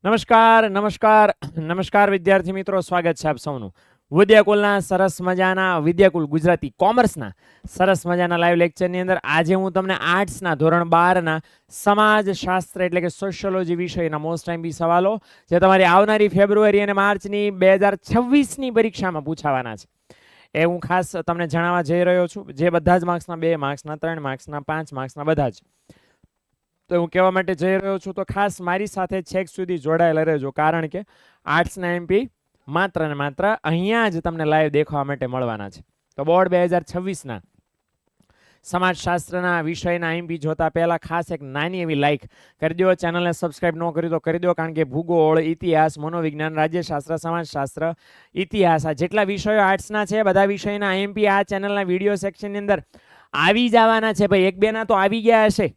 નમસ્કાર નમસ્કાર નમસ્કાર વિદ્યાર્થી મિત્રો, સ્વાગત છે આપ સૌનું વિદ્યાકુલના સરસ મજાના વિદ્યાકુલ ગુજરાતી કોમર્સના સરસ મજાના લાઈવ લેક્ચરની અંદર. આજે હું તમને આર્ટ્સના ધોરણ 12ના સમાજશાસ્ત્ર એટલે કે સોશિયોલોજી વિષયના મોસ્ટ ટાઈમ સવાલો જે તમારી આવનારી ફેબ્રુઆરી અને માર્ચની 2026ની પરીક્ષામાં પૂછાવાના છે એ હું ખાસ તમને જણાવવા જઈ રહ્યો છું. જે બધા જ માર્ક્સના, 2 માર્ક્સના, 3 માર્ક્સના, 5 માર્ક્સના બધા જ તો હું કહેવા માટે જઈ રહ્યો છું. તો ખાસ મારી સાથે છેક સુધી જોડાયેલા રહેજો, કારણ કે આર્ટ્સના એમપી માત્ર ને માત્ર અહીંયા જ તમને લાઈવ દેખવા માટે મળવાના છે. તો બોર્ડ 2026ના સમાજશાસ્ત્રના વિષયના એમપી જોતા પહેલા ખાસ એક નાની એવી લાઈક કરી દો. ચેનલને સબસ્ક્રાઇબ ન કરી તો કરી દો, કારણ કે ભૂગોળ, ઇતિહાસ, મનોવિજ્ઞાન, રાજ્યશાસ્ત્ર, સમાજશાસ્ત્ર, ઇતિહાસ આ જેટલા વિષયો આર્ટ્સના છે બધા વિષયના એમપી આ ચેનલના વિડીયો સેક્શનની અંદર આવી જવાના છે. ભાઈ એક બે ના તો આવી ગયા હશે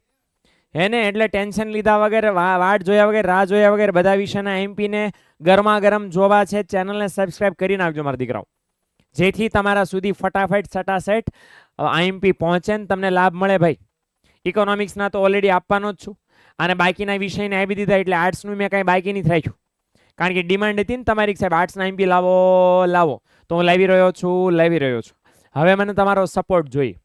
હેને, એટલે ટેન્શન લીધા વગર, વાટ જોયા વગર, રાહ જોયા વગર બધા વિષયના એમપીને ગરમા ગરમ જોવા છે. ચેનલને સબસ્ક્રાઇબ કરી નાખજો મારા દીકરાઓ, જેથી તમારા સુધી ફટાફટ સટાસટ આઈએમપી પહોંચે ને તમને લાભ મળે. ભાઈ ઇકોનોમિક્સના તો ઓલરેડી આપવાનો જ છું, અને બાકીના વિષયને આપી દીધા, એટલે આર્ટ્સનું મેં કાંઈ બાકી નથી રાખ્યું, કારણ કે ડિમાન્ડ હતી ને તમારી સાહેબ આર્ટ્સના એમપી લાવો, તો હું લાવી રહ્યો છું. હવે મને તમારો સપોર્ટ જોઈએ.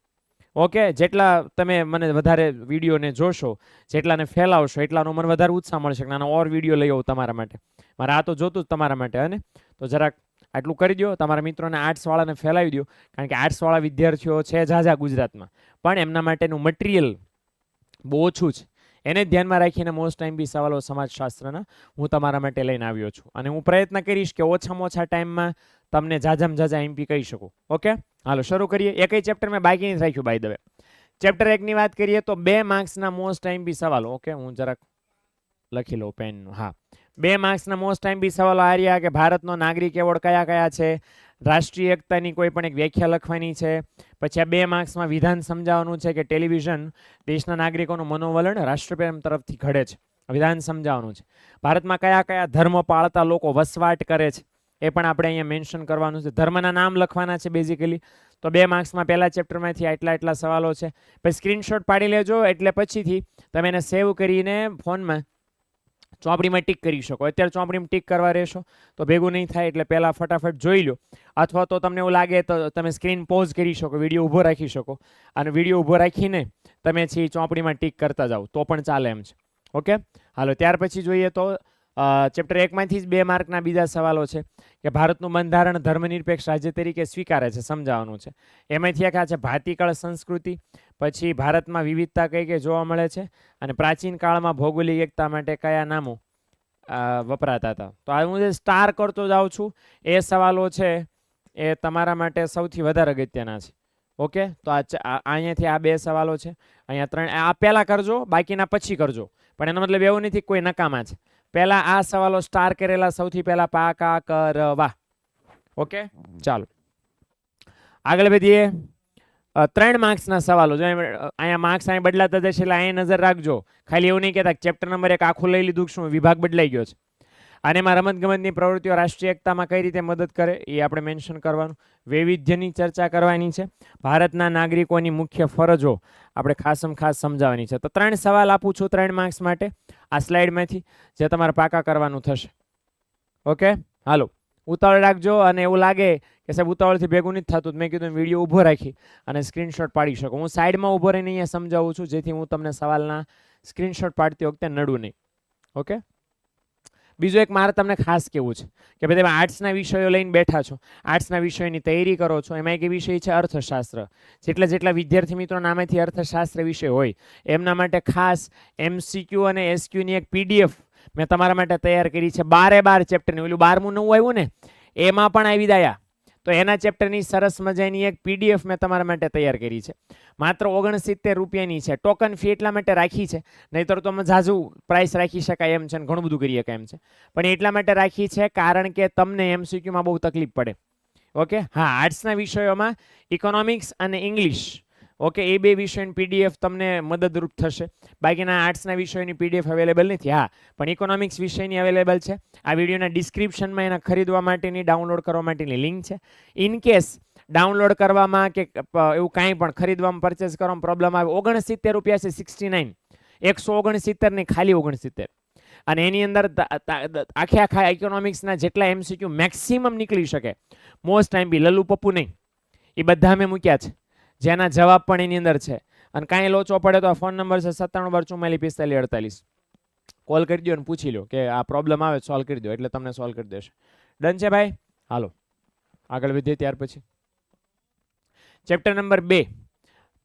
ઓકે, જેટલા તમે મને વધારે વિડીયોને જોશો, જેટલાને ફેલાવશો, એટલાનો મને વધારે ઉત્સાહ મળશે કે નાના ઓર વિડીયો લઈ આવું તમારા માટે. મારે આ તો જોતું જ તમારા માટે, અને તો જરાક આટલું કરી દો, તમારા મિત્રોને આર્ટ્સવાળાને ફેલાવી દો, કારણ કે આર્ટ્સવાળા વિદ્યાર્થીઓ છે ઝાઝા ગુજરાતમાં, પણ એમના માટેનું મટીરિયલ બહુ ઓછું છે. એને ધ્યાનમાં રાખીને મોસ્ટ ટાઈમ બી સવાલો સમાજશાસ્ત્રના હું તમારા માટે લઈને આવ્યો છું, અને હું પ્રયત્ન કરીશ કે ઓછામાં ઓછા ટાઈમમાં તમને ઝાઝામાં ઝાઝા એમપી કહી શકું. ઓકે, હાલો શરૂ કરીએ. એકય ચેપ્ટર મેં બાકી નથી રાખ્યું બાય ધ વે. ચેપ્ટર 1ની વાત કરીએ તો 2 માર્ક્સના મોસ્ટ એમપી સવાલો. ઓકે, હું જરાક લખી લઉં પેનનું. હા, 2 માર્ક્સના મોસ્ટ એમપી સવાલો આ રહ્યા કે ભારતનો નાગરિક એવોર્ડ કયા કયા છે, રાષ્ટ્રીય એકતાની કોઈ પણ એક વ્યાખ્યા લખવાની છે, પછી આ 2 માર્ક્સમાં વિધાન સમજાવવાનું છે કે ટેલિવિઝન દેશના નાગરિકોનું મનોવલણ રાષ્ટ્રપ્રેમ તરફથી ઘડે છે. વિધાન સમજાવવાનું છે. ભારતમાં કયા કયા ધર્મ પાળતા લોકો વસવાટ કરે છે એ પણ આપણે અહીંયા મેન્શન કરવાનું છે. ધર્મના નામ લખવાના છે બેઝિકલી. તો 2 માર્ક્સમાં પહેલા ચેપ્ટરમાંથી એટલા સવાલો છે. પછી સ્ક્રીનશોટ પાડી લેજો, એટલે પછીથી તમે એને સેવ કરીને ફોનમાં ચોપડીમાં ટીક કરી શકો. અત્યારે ચોપડીમાં ટીક કરવા રહેશો તો ભેગું નહીં થાય, એટલે પહેલાં ફટાફટ જોઈ લો, અથવા તો તમને એવું લાગે તો તમે સ્ક્રીન પોઝ કરી શકો, વિડીયો ઊભો રાખી શકો, અને વિડીયો ઊભો રાખીને તમે ચોપડીમાં ટીક કરતા જાઓ તો પણ ચાલે એમ છે. ઓકે, હાલો ત્યાર પછી જોઈએ તો ચેપ્ટર 1માંથી જ 2 માર્કના બીજા સવાલો છે કે ભારતનું બંધારણ ધર્મનિરપેક્ષ રાજ્ય તરીકે સ્વીકારે છે, સમજાવવાનું છે. એમાંથી એક આ છે ભાતીકળ સંસ્કૃતિ, પછી ભારતમાં વિવિધતા કઈ કઈ જોવા મળે છે, અને પ્રાચીન કાળમાં ભૌગોલિક એકતા માટે કયા નામો વપરાતા હતા. તો આ હું જે સ્ટાર કરતો જાઉં છું એ સવાલો છે એ તમારા માટે સૌથી વધારે અગત્યના છે. ઓકે, તો અહીંયાથી આ 2 સવાલો છે, અહીંયા 3 આ પહેલા કરજો, બાકીના પછી કરજો, પણ એનો મતલબ એવું નથી કોઈ નકામા છે. પહેલા આ સવાલો સ્ટાર કરેલા સૌથી પહેલા પાકા કરવા. ઓકે, ચાલો આગળ વધીએ. 3 માર્ક્સના સવાલો જો અહીંયા માર્ક્સ અહીં બદલાતા જશે, એટલે અહીંયા નજર રાખજો. ખાલી એવું નહીં કહેતા ચેપ્ટર નંબર 1 આખું લઈ લીધું, શું વિભાગ બદલાઈ ગયો છે. અને એમાં રમતગમતની પ્રવૃત્તિઓ રાષ્ટ્રીય એકતામાં કઈ રીતે મદદ કરે એ આપણે મેન્શન કરવાનું. વૈવિધ્યની ચર્ચા કરવાની છે. ભારતના નાગરિકોની મુખ્ય ફરજો આપણે ખાસમાં ખાસ સમજાવવાની છે. તો 3 સવાલ આપું છું 3 માર્ક્સ માટે આ સ્લાઇડમાંથી, જે તમારે પાકા કરવાનું થશે. ઓકે, હાલો ઉતાવળ રાખજો, અને એવું લાગે કે સાહેબ ઉતાવળથી ભેગું નથી થતું, મેં કીધું વિડીયો ઊભો રાખી અને સ્ક્રીનશોટ પાડી શકો. હું સાઈડમાં ઊભો રહીને અહીંયા સમજાવું છું, જેથી હું તમને સવાલના સ્ક્રીનશોટ પાડતી વખતે નડું નહીં. ઓકે, બીજું એક મારે તમને ખાસ કહેવું છે કે ભાઈ તમે આર્ટ્સના વિષયો લઈને બેઠા છો, આર્ટ્સના વિષયોની તૈયારી કરો છો, એમાં એક વિષય છે અર્થશાસ્ત્ર. જેટલા વિદ્યાર્થી મિત્રો નામેથી અર્થશાસ્ત્ર વિષય હોય એમના માટે ખાસ MCQ અને SQની એક PDF મેં તમારા માટે તૈયાર કરી છે. 12 ચેપ્ટરની, ઓલું 12મું નવું આવ્યું ને એમાં પણ આવી દયા, તો એના ચેપ્ટરની સરસ મજાની એક PDF મેં તમારા માટે તૈયાર કરી છે. માત્ર 69 રૂપિયાની છે. ટોકન ફી એટલા માટે રાખી છે, નહીંતર તો અમે ઝાઝુ પ્રાઇસ રાખી શકાય એમ છે, ને ઘણું બધું કરી શકાય એમ છે, પણ એટલા માટે રાખી છે કારણ કે તમને MCQમાં બહુ તકલીફ પડે. ઓકે, હા, આર્ટ્સના વિષયોમાં ઇકોનોમિક્સ અને ઇંગ્લિશ, ઓકે, એ 2 વિષયોની PDF તમને મદદરૂપ થશે. બાકીના આર્ટ્સના વિષયોની PDF અવેલેબલ નથી. હા, પણ ઇકોનોમિક્સ વિષયની અવેલેબલ છે. આ વિડીયોના ડિસ્ક્રિપ્શનમાં એના ખરીદવા માટેની, ડાઉનલોડ કરવા માટેની લિંક છે. ઇન કેસ ડાઉનલોડ કરવામાં કે એવું કાંઈ પણ ખરીદવામાં, પરચેસ કરવામાં પ્રોબ્લેમ આવે, 69 રૂપિયા છે, 69, 169 ને ખાલી 69. અને એની અંદર આખે આખા ઇકોનોમિક્સના જેટલા MCQ મેક્સિમમ નીકળી શકે, મોસ્ટ ટાઈમ બી લલ્લુ પપ્પુ નહીં, એ બધા મેં મૂક્યા છે, જેના જવાબ પણ એની અંદર છે. અને કાંઈ લોચો પડે તો આ ફોન નંબર છે 97 44 45 48. કોલ કરી દો અને પૂછી લો કે આ પ્રોબ્લેમ આવે સોલ્વ કરી દો, એટલે તમને સોલ્વ કરી દેશે. ડન છે ભાઈ? હાલો આગળ વધીએ. ત્યાર પછી ચેપ્ટર નંબર 2,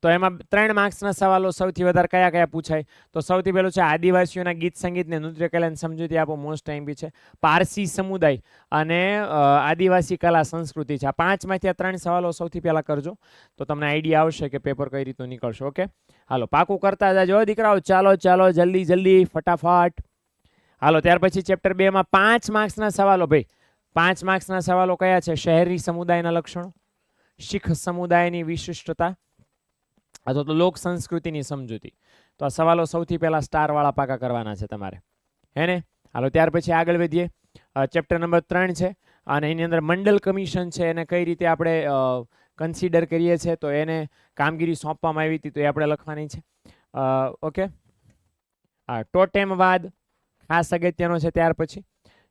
તો એમાં 3 માર્ક્સના સવાલો સૌથી વધારે કયા કયા પૂછાય? તો સૌથી પહેલું છે આદિવાસીઓના ગીત સંગીત ને નૃત્ય કલાની સમજૂતી આપો, મોસ્ટ ટાઈમ બી છે. પારસી સમુદાય અને આદિવાસી કલા સંસ્કૃતિ છે. આ 5માંથી આ 3 સવાલો સૌથી પહેલા કરજો, તો તમને આઈડિયા આવશે કે પેપર કઈ રીતનું નીકળશે. ઓકે, હાલો પાકું કરતા જાજો દીકરાઓ. ચાલો ચાલો જલ્દી જલ્દી ફટાફટ. હાલો ત્યાર પછી ચેપ્ટર 2 માં 5 માર્ક્સના સવાલો. ભાઈ 5 માર્ક્સના સવાલો કયા છે? શહેરી સમુદાયના લક્ષણો, શીખ સમુદાયની વિશિષ્ટતા અથવા તો લોક સંસ્કૃતિની સમજૂતી. તો આ સવાલો સૌથી પહેલા સ્ટાર વાળા પાકા કરવાના છે તમારે, હે ને? હાલો ત્યાર પછી આગળ વધીએ. ચેપ્ટર નંબર 3 છે અને એની અંદર મંડલ કમિશન છે, એને કઈ રીતે આપણે કન્સિડર કરીએ છીએ, તો એને કામગીરી સોંપવામાં આવી હતી, તો એ આપણે લખવાની છે. ઓકે, હા ટોટેમવાદ ખાસ અગત્યનો છે. ત્યાર પછી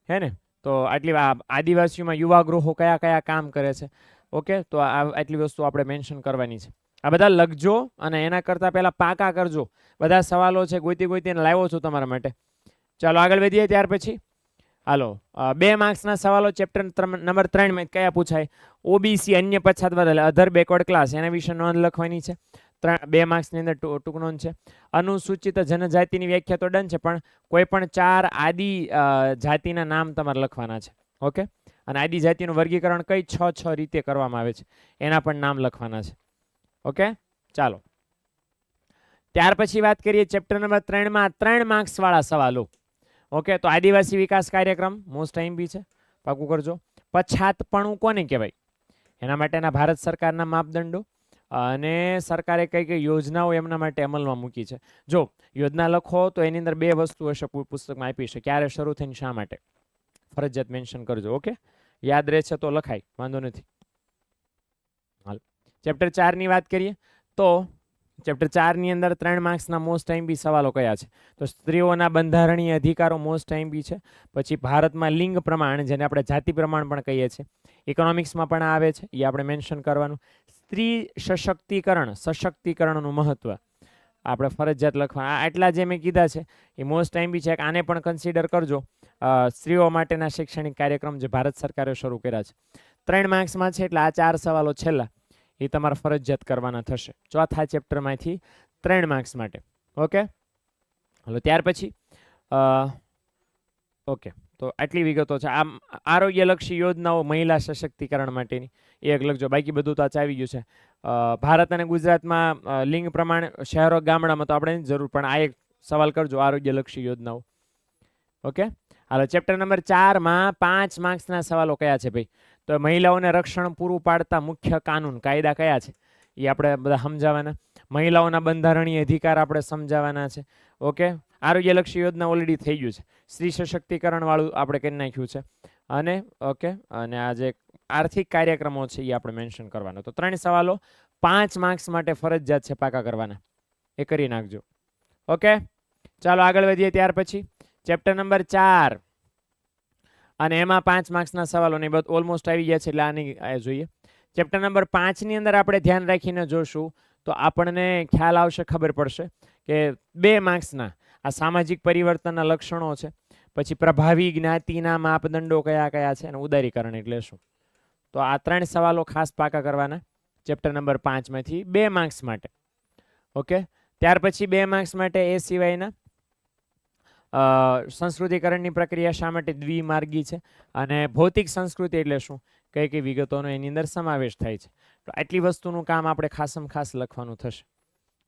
હે ને, તો આટલી આદિવાસીઓમાં યુવા ગૃહો કયા કયા કામ કરે છે. ઓકે, તો આટલી વસ્તુ આપણે મેન્શન કરવાની છે. આ બધા લખજો અને એના કરતાં પહેલા પાકા કરજો. બધા સવાલો છે ગોતી ગોતીને લાવ્યો છું તમારા માટે. ચાલો આગળ વધીએ. ત્યાર પછી હાલો 2 માર્ક્સના સવાલો ચેપ્ટર નંબર 3 માં કયા પૂછાય? ઓબીસી અન્ય પછાત વર્ગ, અધર બેકવર્ડ ક્લાસ, એના વિશે નોંધ લખવાની છે. 2 માર્ક્સની અંદર ટૂંક નોંધ છે. અનુસૂચિત જનજાતિની વ્યાખ્યા તો ડન છે, પણ કોઈ પણ 4 આદિ જાતિના નામ તમારે લખવાના છે. ઓકે, અને આદિ જાતિનું વર્ગીકરણ કઈ 6 રીતે કરવામાં આવે છે, એના પણ નામ લખવાના છે. ઓકે, ચાલો ત્યાર પછી વાત કરીએ ચેપ્ટર નંબર 3 માં 3 માર્ક્સ વાળા સવાલો. ઓકે, તો આદિવાસી વિકાસ કાર્યક્રમ મોસ્ટ ટાઈમ બી છે, પાકું કરજો. પછાતપણું કોને કહેવાય? એના માટેના ભારત સરકારના માપદંડો અને સરકારે કઈ કઈ યોજનાઓ એમના માટે અમલમાં મૂકી છે. જો યોજના લખો તો એની અંદર 2 વસ્તુ હશે પુસ્તકમાં આપી છે, ક્યારે શરૂ થઈને શા માટે, ફરજિયાત મેન્શન કરજો. ઓકે, યાદ રહેશે તો લખાય, વાંધો નથી. હાલ ચેપ્ટર 4 ની વાત કરીએ તો ચેપ્ટર 4 ની અંદર 3 માર્ક્સના મોસ્ટ ટાઈમ બી સવાલો કયા છે? તો સ્ત્રીઓના બંધારણીય અધિકારો મોસ્ટ ટાઈમ બી છે. પછી ભારતમાં લિંગ પ્રમાણ, જેને આપણે જાતિ પ્રમાણ પણ કહીએ છીએ, ઇકોનોમિક્સમાં પણ આવે છે, એ આપણે મેન્શન કરવાનું. સ્ત્રી સશક્તિકરણનું મહત્વ આપણે ફરજિયાત લખવા. આટલા જે મેં કીધા છે એ મોસ્ટ ટાઈમ બી છે. આને પણ કન્સિડર કરજો. સ્ત્રીઓ માટેના શૈક્ષણિક કાર્યક્રમ જે ભારત સરકારે શરૂ કર્યા છે, 3 માર્ક્સમાં છે, એટલે આ 4 સવાલો છેલ્લા એ તમારે ફરજિયાત કરવાના થશે ચોથા ચેપ્ટરમાંથી 3 માર્ક્સ માટે. ઓકે, હલો ત્યાર પછી ઓકે, તો આટલી વિગતો છે. આમ આરોગ્યલક્ષી યોજનાઓ મહિલા સશક્તિકરણ માટેની એક લખજો, બાકી બધું તો આ આવી ગયું છે. ભારત અને ગુજરાતમાં લિંગ પ્રમાણ શહેરો ગામડામાં તો આપણે જરૂર, પણ આ એક સવાલ કરજો, આરોગ્યલક્ષી યોજનાઓ. ઓકે, હાલો ચેપ્ટર નંબર 4 માં 5 માર્ક્સના સવાલો કયા છે ભાઈ? તો મહિલાઓને રક્ષણ પૂરું પાડતા મુખ્ય કાનૂન કાયદા કયા છે એ આપણે બધા સમજાવવાના. મહિલાઓના બંધારણીય અધિકાર આપણે સમજાવવાના છે. ઓકે, આરોગ્યલક્ષી યોજના ઓલરેડી થઈ ગયું છે. સ્ત્રી સશક્તિકરણ વાળું આપણે કરી નાખ્યું છે. અને ઓકે, અને આ જે આર્થિક કાર્યક્રમો છે એ આપણે મેન્શન કરવાનો. તો 3 સવાલો 5 માર્ક્સ માટે ફરજિયાત છે, પાકા કરવાના, એ કરી નાખજો. ઓકે, ચાલો આગળ વધીએ. ત્યાર પછી ચેપ્ટર નંબર 4 અને એમાં 5 માર્ક્સના સવાલો ને બધું ઓલમોસ્ટ આવી ગયા છે, એટલે આની જોઈએ. ચેપ્ટર નંબર 5 ની અંદર આપણે ધ્યાન રાખીને જોશું તો આપણને ખ્યાલ આવશે, ખબર પડશે કે 2 માર્ક્સના આ સામાજિક પરિવર્તનના લક્ષણો છે, પછી પ્રભાવી જ્ઞાતિના માપદંડો કયા કયા છે, અને ઉદારીકરણ એટલે શું. તો આ 3 સવાલો ખાસ પાકા કરવાના ચેપ્ટર નંબર 5 માંથી 2 માર્ક્સ માટે. ઓકે, ત્યાર પછી 2 માર્ક્સ માટે એ સિવાયના સંસ્કૃતિકરણની પ્રક્રિયા શા માટે દ્વિમાર્ગી છે, અને ભૌતિક સંસ્કૃતિ એટલે શું, કઈ કઈ વિગતોનો એની અંદર સમાવેશ થાય છે. તો આટલી વસ્તુનું કામ આપણે ખાસમ ખાસ લખવાનું થશે.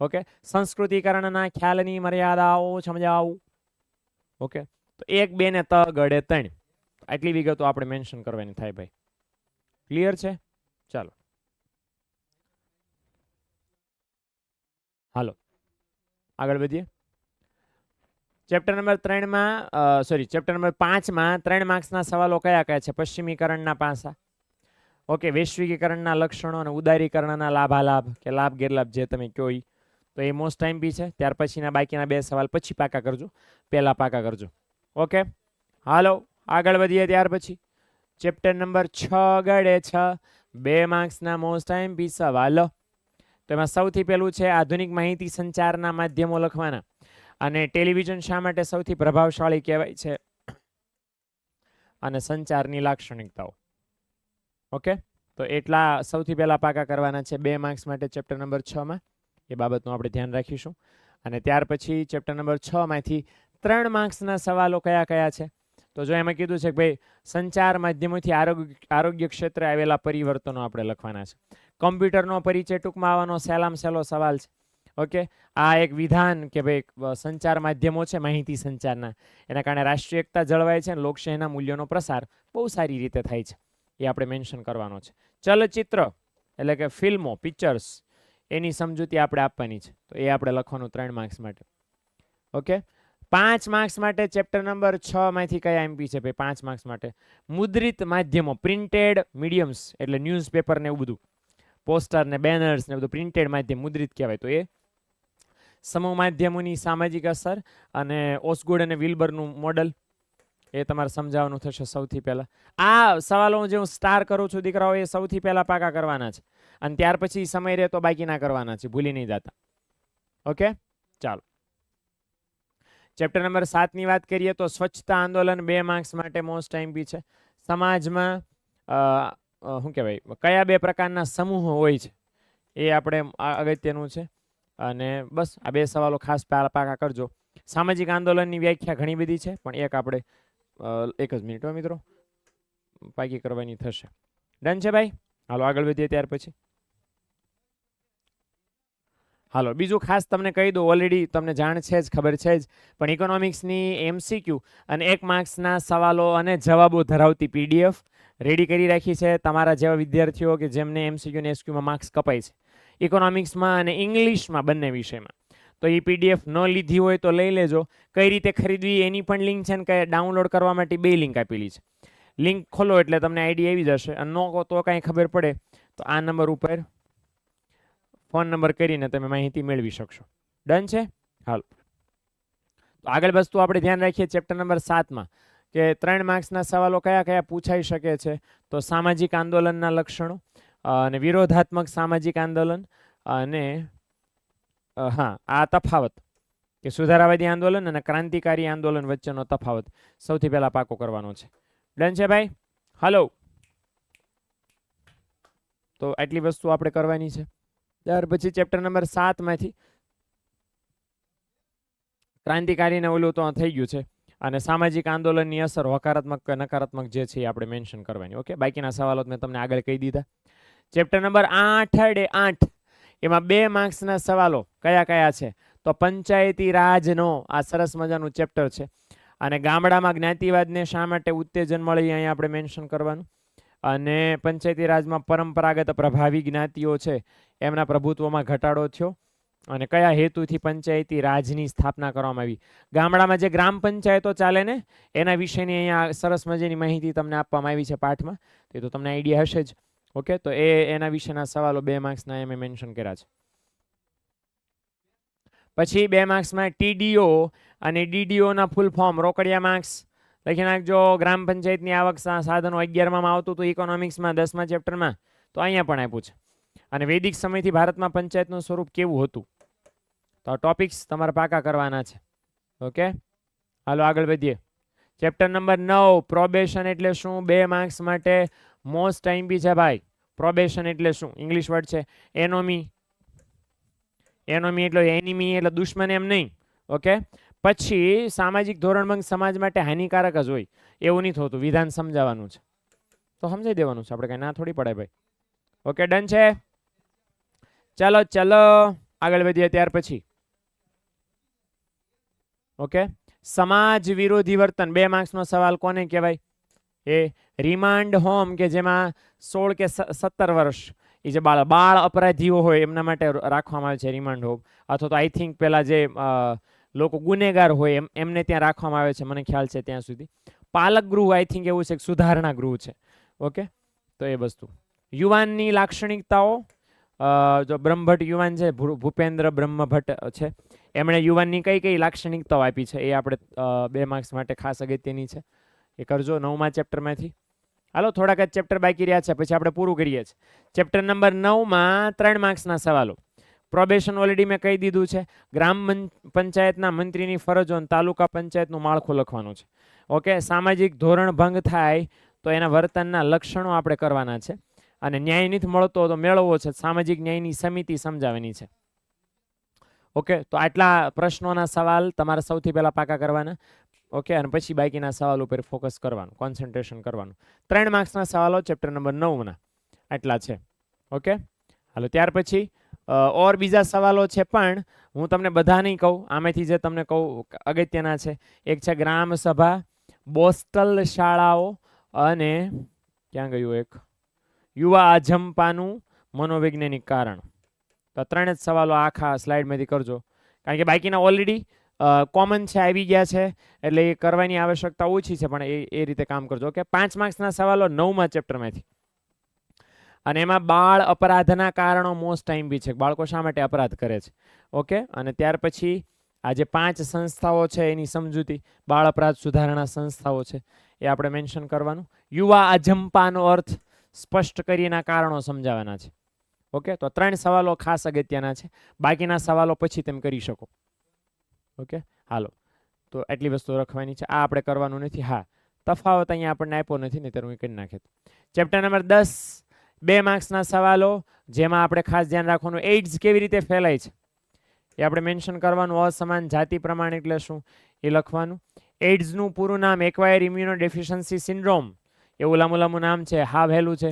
ઓકે, સંસ્કૃતિકરણના ખ્યાલની મર્યાદાઓ સમજાવું. ઓકે, તો 1, 2 ને ત ગળે 3 આટલી વિગતો આપણે મેન્શન કરવાની થાય ભાઈ. ક્લિયર છે? ચાલો હાલો આગળ વધીએ. ચેપ્ટર નંબર 3 માં ચેપ્ટર નંબર 5 માં 3 માર્ક્સના સવાલો કયા કયા છે? પશ્ચિમીકરણના પાસા, ઓકે, વૈશ્વિકીકરણના લક્ષણો અને ઉદારીકરણના લાભાલાભ કે લાભ ગેરલાભ જે તમે કહો ઈ, તો એ મોસ્ટ ટાઈમ બી છે. ત્યાર પછીના બાકીના 2 સવાલ પછી પાકા કરજો, પહેલા પાકા કરજો. ઓકે, હાલો આગળ વધીએ. ત્યાર પછી ચેપ્ટર નંબર 6 ગળે 6 2 માર્ક્સના મોસ્ટ આઈએમપી સવાલો. તો એમાં સૌથી પહેલું છે આધુનિક માહિતી સંચારના માધ્યમો લખવાના. અને ટેલિવિઝન શા માટે સૌથી પ્રભાવશાળી કહેવાય છે અને સંચારની લાક્ષણિકતાઓ. ઓકે, તો એટલા સૌથી પહેલા પાકા કરવાના છે 2 માર્ક્સ માટે ચેપ્ટર નંબર 6 માં. એ બાબતનું આપણે ધ્યાન રાખીશું. અને ત્યાર પછી ચેપ્ટર નંબર 6 માંથી 3 માર્ક્સના સવાલો કયા કયા છે. તો જો એમાં કીધું છે કે ભાઈ સંચાર માધ્યમોથી આરોગ્ય ક્ષેત્રે આવેલા પરિવર્તનો આપણે લખવાના છે. કમ્પ્યુટરનો પરિચય ટૂંકમાં આવવાનો સહેલામ સહેલો સવાલ છે. ઓકે, આ એક વિધાન કે ભાઈ સંચાર માધ્યમો છે માહિતી સંચારના, એના કારણે રાષ્ટ્રીય એકતા જળવાય છે અને લોકશાહીના મૂલ્યોનો પ્રસાર બહુ સારી રીતે થાય છે. એ આપણે મેન્શન કરવાનો છે. ચલચિત્ર એટલે કે ફિલ્મો, પિક્ચર્સ, એની સમજૂતી આપણે આપવાની છે. તો એ આપણે લખવાનું 3 માર્ક્સ માટે. ઓકે, 5 માર્ક્સ માટે ચેપ્ટર નંબર 6 માંથી કયા એમપી છે ભાઈ? 5 માર્ક્સ માટે મુદ્રિત માધ્યમો, પ્રિન્ટેડ મીડિયમ્સ એટલે ન્યૂઝપેપર ને એવું બધું, પોસ્ટર ને બેનર્સ ને બધું પ્રિન્ટેડ માધ્યમ મુદ્રિત કહેવાય. તો એ સમૂહ માધ્યમોની સામાજિક અસર અને ઓસ્ગુડ અને વિલ્બરનું મોડલ એ તમારે સમજાવવાનું થશે સૌથી પહેલા. આ સવાલો જે હું સ્ટાર કરું છું દીકરાઓ, એ સૌથી પહેલા પાકા કરવાના છે. અને ત્યાર પછી સમય રહે તો બાકીના કરવાના છે, ભૂલી નહીં જતા. ઓકે, ચાલો ચેપ્ટર નંબર 7 ની વાત કરીએ તો સ્વચ્છતા આંદોલન 2 માર્ક્સ માટે મોસ્ટ આઈએમપી છે. સમાજમાં શું કહેવાય, કયા 2 પ્રકારના સમૂહો હોય છે એ આપણે અગત્યનું છે. અને બસ આ 2 સવાલો ખાસ પાકા કરજો. સામાજિક આંદોલનની વ્યાખ્યા ઘણી બધી છે, પણ એક આપણે એક જ મિનિટ મિત્રો પાકી કરવાની થશે. ડન છે ભાઈ? હાલો આગળ વધીએ. ત્યાર પછી હાલો બીજું ખાસ તમને કહી દઉં, ઓલરેડી તમને જાણ છે જ, ખબર છે જ, પણ ઇકોનોમિક્સની એમસીક્યુ અને 1 માર્ક્સના સવાલો અને જવાબો ધરાવતી પીડીએફ રેડી કરી રાખી છે તમારા જેવા વિદ્યાર્થીઓ કે જેમને એમસીક્યુ અને એસક્યુમાં માર્ક્સ કપાય છે ઇકોનોમિક્સમાં અને ઇંગ્લિશમાં, બંને વિષયમાં. તો એ પીડીએફ ન લીધી હોય તો લઈ લેજો. કઈ રીતે ખરીદવી એની પણ લિંક છે ને કઈ ડાઉનલોડ કરવા માટે 2 લિંક આપેલી છે. લિંક ખોલો એટલે તમને આઈડિયા આવી જશે. અને ન તો કાંઈ ખબર પડે તો આ નંબર ઉપર ફોન નંબર કરીને તમે માહિતી મેળવી શકશો. ડન છે? હાલો તો આગળ વસ્તુ આપણે ધ્યાન રાખીએ ચેપ્ટર નંબર 7 માં કે 3 માર્ક્સના સવાલો કયા કયા પૂછાઈ શકે છે. તો સામાજિક આંદોલનના લક્ષણો અને વિરોધાત્મક સામાજિક આંદોલન અને હા આ તફાવત કે સુધારાવાદી આંદોલન અને ક્રાંતિકારી આંદોલન વચ્ચેનો તફાવત સૌથી પહેલા પાકો કરવાનો છે. ડન છે ભાઈ? હાલો તો આટલી વસ્તુ આપણે કરવાની છે. ત્યાર પછી ચેપ્ટર નંબર 7 માંથી ક્રાંતિકારીને ઓલું તો થઈ ગયું છે અને સામાજિક આંદોલનની અસર હકારાત્મક કે નકારાત્મક જે છે એ આપણે મેન્શન કરવાની. ઓકે, બાકીના સવાલો મેં તમને આગળ કહી દીધા. ચેપ્ટર નંબર 8 એમાં 2 માર્ક્સના સવાલો કયા કયા છે? તો પંચાયતી રાજનો આ સરસ મજાનું ચેપ્ટર છે. અને ગામડામાં જ્ઞાતિવાદને શા માટે ઉત્તેજન મળે અહીંયા આપણે મેન્શન કરવાનું. અને પંચાયતી રાજમાં પરંપરાગત પ્રભાવી જ્ઞાતિઓ છે એમના પ્રભુત્વમાં ઘટાડો થયો અને કયા હેતુથી પંચાયતી રાજની સ્થાપના કરવામાં આવી. ગામડામાં જે ગ્રામ પંચાયતો ચાલે ને એના વિશેની અહીંયા સરસ મજાની માહિતી તમને આપવામાં આવી છે પાઠમાં. તે તો તમને આઈડિયા હશે જ. ઓકે, તો એના વિશેના સવાલો 2 માર્ક્સના એમ મેન્શન કર્યા છે. પછી 2 માર્ક્સમાં ટીડીઓ અને ડીડીઓના ફૂલ ફોર્મ રોકડિયા માર્ક્સ લખી નાખજો. ગ્રામ પંચાયતની આવક સાધનો 11માં આવતું હતું ઇકોનોમિક્સમાં 10મા ચેપ્ટરમાં, તો અહીંયા પણ આપ્યું છે. અને વૈદિક સમયથી ભારતમાં પંચાયતનું સ્વરૂપ કેવું હતું, તો ટોપિક્સ તમારે પાકા કરવાના છે. ઓકે, હાલો આગળ વધીએ. ચેપ્ટર નંબર 9 પ્રોબેશન એટલે શું? 2 માર્ક્સ માટે મોસ્ટ આઈએમપી છે ભાઈ. પ્રોબેશન એટલે શું? ઇંગ્લિશ વર્ડ છે. એનોમી એટલે એનિમી એટલે દુશ્મન એમ નહીં. ઓકે, પછી સામાજિક ધોરણભંગ સમાજ માટે હાનિકારક જ હોય એવું નહીં થતું, વિધાન સમજાવવાનું છે તો સમજાઈ દેવાનું છે, આપણે કઈ ના થોડી પડે ભાઈ. ઓકે, ડન છે? ચાલો ચાલો આગળ વધીએ. ત્યાર પછી ઓકે, સમાજ વિરોધી વર્તન 2 માર્ક્સનો સવાલ કોને કહેવાય? એ રિમાન્ડ હોમ કે જેમાં 16 કે 17 વર્ષ એ જે બાળ અપરાધીઓ હોય એમના માટે રાખવામાં આવે છે રિમાન્ડ હોમ. અથવા તો આઈ થિંક પેલા જે લોકો ગુનેગાર હોય એમને ત્યાં રાખવામાં આવે છે, મને ખ્યાલ છે ત્યાં સુધી. પાલક ગૃહ આઈ થિંક એવું છે, સુધારણા ગૃહ છે. ઓકે, તો એ વસ્તુ. યુવાનની લાક્ષણિકતાઓ, જો બ્રહ્મભટ્ટ યુવાન છે, ભૂપેન્દ્ર બ્રહ્મભટ્ટ છે, એમણે યુવાનની કઈ કઈ લાક્ષણિકતાઓ આપી છે એ આપણે 2 માર્ક્સ માટે ખાસ અગત્યની છે, એ કરજો 9મા ચેપ્ટરમાંથી. હાલો થોડાક જ ચેપ્ટર બાકી રહ્યા છે, પછી આપણે પૂરું કરીએ છીએ. ચેપ્ટર નંબર 9માં 3 માર્ક્સના સવાલો. પ્રોબેશન ઓલરેડી મેં કહી દીધું છે. ગ્રામ પંચાયતના મંત્રીની ફરજો અને તાલુકા પંચાયતનું માળખું લખવાનું છે. ઓકે, સામાજિક ધોરણ ભંગ થાય તો એના વર્તનના લક્ષણો આપણે કરવાના છે. અને ન્યાય નથી મળતો તો મેળવવો છે. સામાજિક ન્યાયની સમિતિ સમજાવવાની છે. ઓકે, તો આટલા પ્રશ્નોના સવાલ તમારે સૌથી પહેલા પાકા કરવાના. ઓકે, અને પછી બાકીના સવાલ ઉપર ફોકસ કરવાનું, કોન્સન્ટ્રેશન કરવાનું. 3 માર્ક્સના સવાલો ચેપ્ટર નંબર 9ના આટલા છે. ઓકે, હાલો ત્યાર પછી ઓર બીજા સવાલો છે, પણ હું તમને બધા નહીં કહું. આમાંથી જે તમને કહું અગત્યના છે, એક છે ગ્રામ સભા, બોસ્ટલ શાળાઓ અને ક્યાં ગયું એક યુવા અજંપાનું મનોવૈજ્ઞાનિક કારણ. તો 3 જ સવાલો આખા સ્લાઇડમાંથી કરજો, કારણ કે બાકીના ઓલરેડી કોમન છે, આવી ગયા છે, એટલે એ કરવાની આવશ્યકતા ઓછી છે, પણ એ રીતે કામ કરજો. ઓકે, 5 માર્ક્સના સવાલો 9મા ચેપ્ટરમાંથી. અને એમાં બાળ અપરાધના કારણો મોસ્ટ ટાઈમ બી છે, બાળકો શા માટે અપરાધ કરે છે. ઓકે, અને ત્યાર પછી આ જે 5 સંસ્થાઓ છે એની સમજૂતી, બાળ અપરાધ સુધારણા સંસ્થાઓ છે એ આપણે મેન્શન કરવાનું. યુવા અજંપાનો અર્થ સ્પષ્ટ કરી એના કારણો સમજાવવાના છે. ઓકે, તો 3 સવાલો ખાસ અગત્યના છે. બાકીના સવાલો પછી તમે કરી શકો. ઓકે, હાલો તો એટલી વસ્તુ રાખવાની છે. આ આપણે કરવાનું નથી. હા, તફાવત અહીંયા આપણને આપ્યો નથી, નહીં હું કરી નાખે. ચેપ્ટર નંબર 10 2 માર્ક્સના સવાલો, જેમાં આપણે ખાસ ધ્યાન રાખવાનું એઇડ્સ કેવી રીતે ફેલાય છે એ આપણે મેન્શન કરવાનું. અસમાન જાતિ પ્રમાણ એટલે શું એ લખવાનું. એઇડ્સનું પૂરું નામ એક્વાયર ઇમ્યુનો ડેફિશિયન્સી સિન્ડ્રોમ, એવું લાંબુ નામ છે. હા વહેલું છે.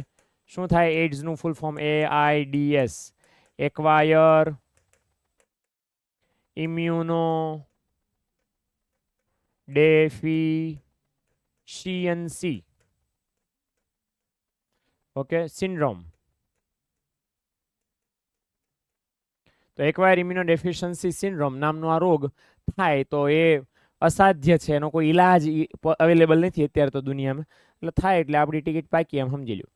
શું થાય એઇડ્સનું full form? AIDS, acquire immunodeficiency okay syndrome. તો એક્વાયર ઇમ્યુનો ડેફિશિયન્સી સિન્ડ્રોમ નામનો આ રોગ થાય તો એ અસાધ્ય છે, એનો કોઈ ઈલાજ અવેલેબલ નથી અત્યારે તો દુનિયામાં. એટલે થાય એટલે આપણી ટિકિટ પાકી, એમ સમજી લો.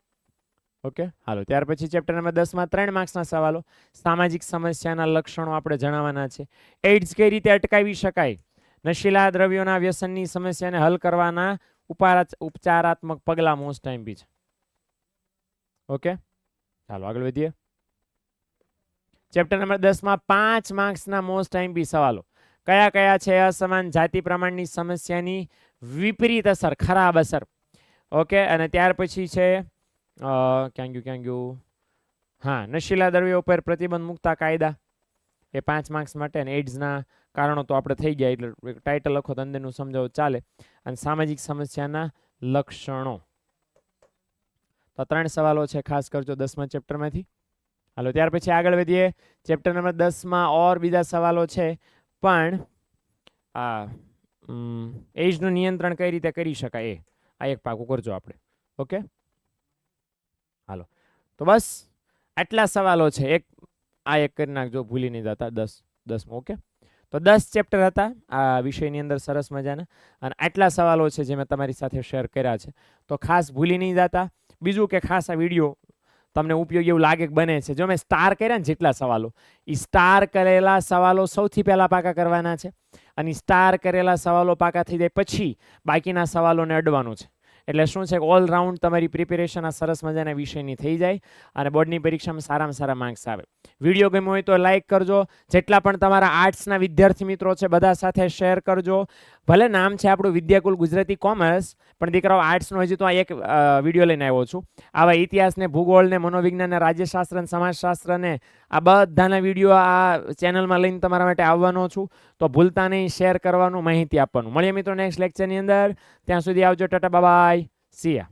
ઓકે, હાલો ત્યાર પછી ચેપ્ટર નંબર 10માં 3 માર્ક્સના સવાલો, સામાજિક સમસ્યાના લક્ષણો આપણે જણાવવાના છે. એઇડ્સ કઈ રીતે અટકાવી શકાય, નશીલા દ્રવ્યોના વ્યસનની સમસ્યાને હલ કરવાના ઉપચારાત્મક પગલાં મોસ્ટ ટાઈમ બી છે. ઓકે, ચાલો આગળ વધીએ. ચેપ્ટર નંબર 10માં 5 માર્ક્સના મોસ્ટ ટાઈમ બી સવાલો કયા કયા છે? અસમાન જાતિ પ્રમાણની સમસ્યાની વિપરીત અસર, ખરાબ અસર. ઓકે, અને ત્યાર પછી છે ક્યાં ગયું? હા, નશીલા દ્રવ્યો ઉપર પ્રતિબંધ મૂકતા કાયદા, એ 5 માર્ક્સ માટે. અને એઇડ્સના કારણો તો આપણે થઈ ગયા, એટલે ટાઇટલ લખો તો અંદરનું સમજાવો ચાલે. અને સામાજિક સમસ્યાના લક્ષણો. તો 3 સવાલો છે, ખાસ કરજો 10મા ચેપ્ટરમાંથી. હાલો ત્યાર પછી આગળ વધીએ. ચેપ્ટર નંબર 10માં ઓર બીજા સવાલો છે, પણ આ એજનું નિયંત્રણ કઈ રીતે કરી શકાય આ એક પાકું કરજો આપણે. ઓકે, હાલો તો બસ આટલા સવાલો છે. આ એક કરી નાખજો, ભૂલી નહીં જતા. 10. ઓકે, તો 10 ચેપ્ટર હતા આ વિષયની અંદર, સરસ મજાના. અને આટલા સવાલો છે જે મેં તમારી સાથે શેર કર્યા છે, તો ખાસ ભૂલી નહીં જતા. બીજું કે ખાસ આ વિડીયો તમને ઉપયોગી એવું લાગે કે બને છે, જો મેં સ્ટાર કર્યા ને જેટલા સવાલો, એ સ્ટાર કરેલા સવાલો સૌથી પહેલા પાકા કરવાના છે. અને સ્ટાર કરેલા સવાલો પાકા થઈ જાય પછી બાકીના સવાલોને અડવાનું છે. એટલે શું છે, ઓલરાઉન્ડ તમારી પ્રિપેરેશન આ સરસ મજાના વિષયની થઈ જાય અને બોર્ડની પરીક્ષામાં સારામાં સારા માર્ક્સ આવે. વિડીયો ગમ્યો હોય તો લાઇક કરજો. જેટલા પણ તમારા આર્ટ્સના વિદ્યાર્થી મિત્રો છે બધા સાથે શેર કરજો. ભલે નામ છે આપણું વિદ્યાકુલ ગુજરાતી કોમર્સ, પણ દીકરાઓ આર્ટ્સનો હજી તો આ એક વિડીયો લઈને આવ્યો છું. આવા ઇતિહાસને, ભૂગોળને, મનોવિજ્ઞાનને, રાજ્યશાસ્ત્ર, સમાજશાસ્ત્રને આ બધાના વિડીયો આ ચેનલમાં લઈને તમારા માટે આવવાનો છું. તો ભૂલતા નહીં શેર કરવાનું, માહિતી આપવાનું. મળીએ મિત્રો નેક્સ્ટ લેક્ચરની અંદર. ત્યાં સુધી આવજો. Tata by, C yeah.